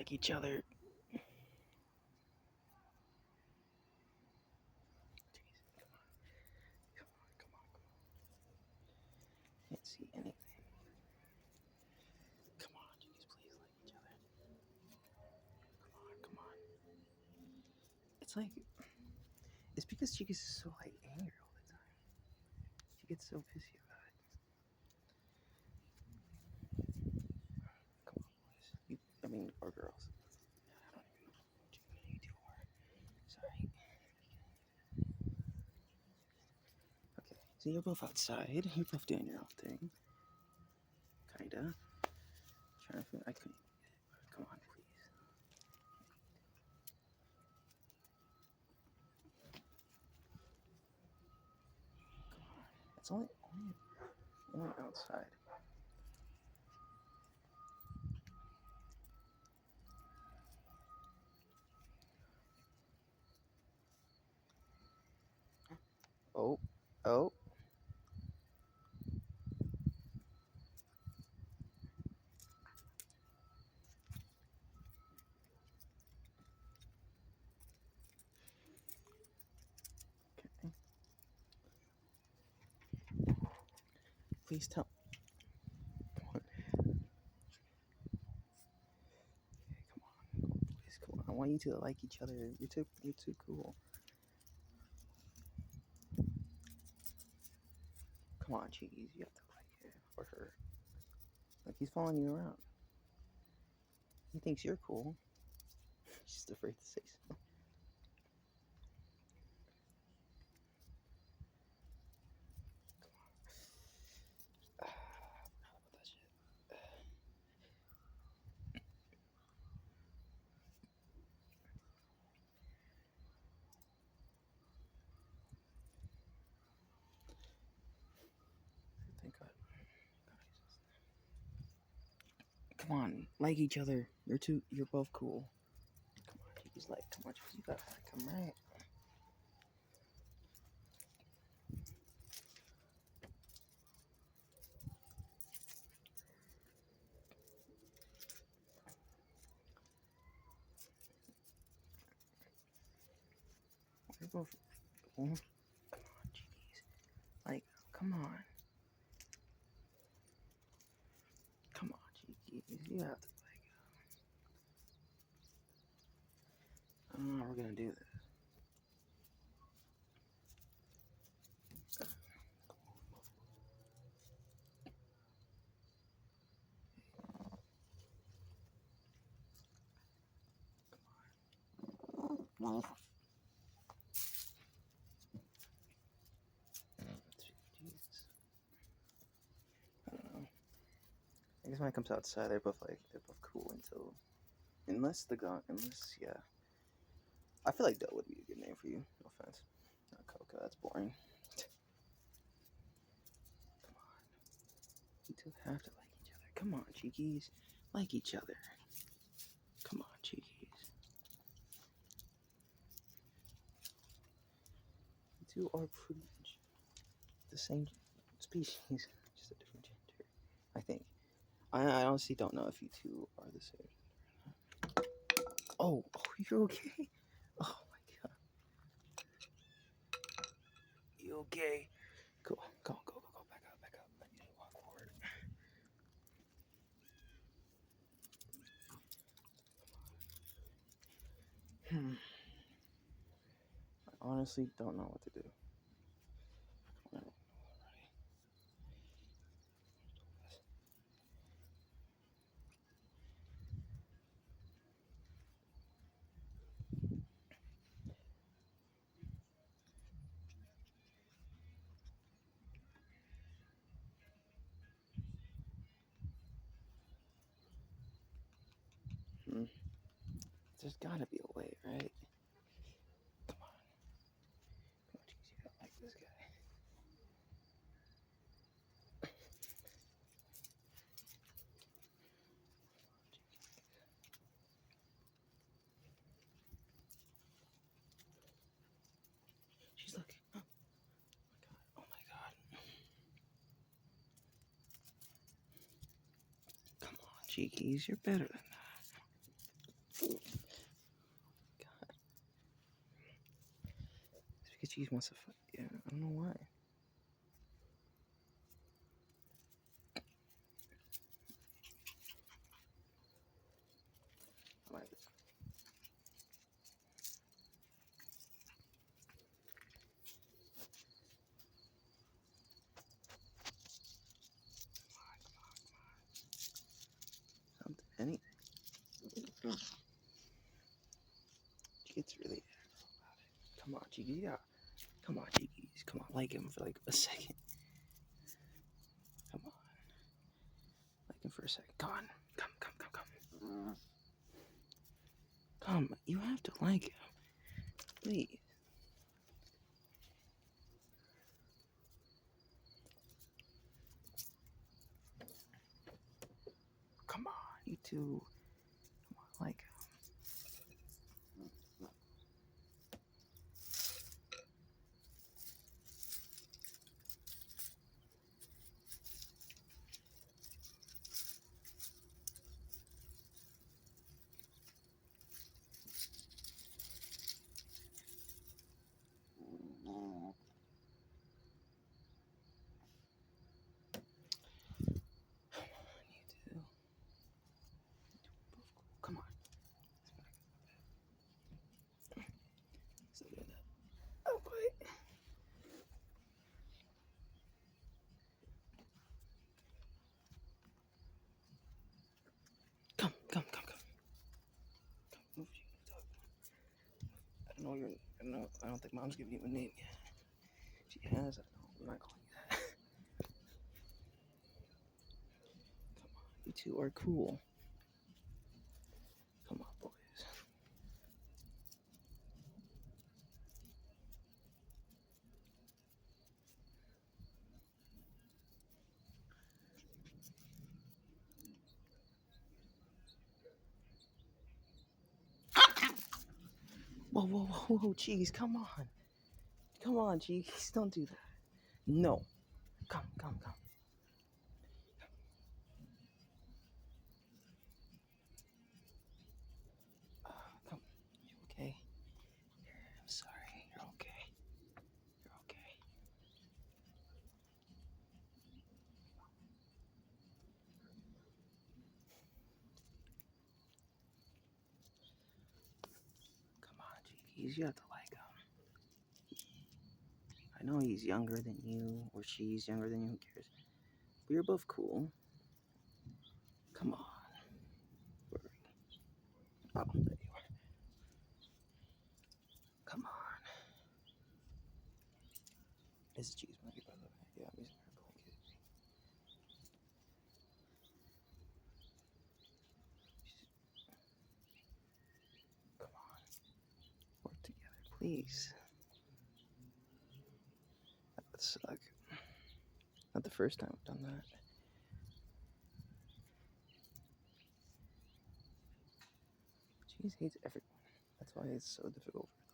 like each other. Can't see anything. Come on, jeez, please like each other. Come on. It's like, it's because Chikis is so like angry all the time. She gets so pissy about it. Come on, boys. Or girls. I don't even know what you two are. Sorry. Okay, so you're both outside. You're both doing your own thing. Kinda. Trying to feel, I couldn't even get it. Come on, please. Come on. It's only outside. Oh. Okay. Please tell. Come on. Okay, come on. Please, come on. I want you to like each other. You're too cool. Come on, Cheese. You have to like him or her. Like he's following you around. He thinks you're cool. She's just afraid to say so. Come on. Forgot about that shit. Thank God. Come on, like each other. You're both cool. Come on, Cheese. Like, come on, Cheese. You gotta like him, right? You're both cool. Come on, Cheese. Like, come on. Come on, Cheese. You have to like. I don't know how we're gonna do this. Jeez. I don't know. I guess when it comes outside, they're both cool unless yeah. I feel like Doe would be a good name for you. No offense. Not Coca. That's boring. Come on. You two have to like each other. Come on, Cheekies. Like each other. Come on, Cheekies. You two are pretty much the same species, just a different gender. I think. I honestly don't know if you two are the same gender. Oh, you're okay? Oh my god. You okay? Cool. Go. Back up. I need to walk forward. I honestly don't know what to do. There's gotta be a way, right? Come on. Jeez, you don't like this guy. She's looking. Oh my god. Come on, Cheekies, you're better than that. Cheese wants to fight. Yeah, I don't know why. Something, anything. It's really. Come on, Chikis. Yeah. Come on, Chikis. Come on, like him for like a second. Come on. Like him for a second. Come on. Come. Come. You have to like him. Please. Come on. You two. Come on, like him. Come on. Still doing that. Oh, boy. Come. Move, I don't know I don't think Mom's giving you a name yet. She has. I don't know. I'm not calling you that. Come on. You two are cool. Come on, boys. Whoa, Cheese, come on. Come on, Cheese, don't do that. No. Come. Come. You okay? I'm sorry. You're okay. Come on, Cheese, you have to like him. I know he's younger than you, or she's younger than you, who cares? But you're both cool. Come on. Oh, there you are. Come on. This is Cheese blanket, by the way. Yeah, I'm using her blanket. Come on. Work together, please. That would suck. Not the first time I've done that. Cheese hates everyone. That's why it's so difficult for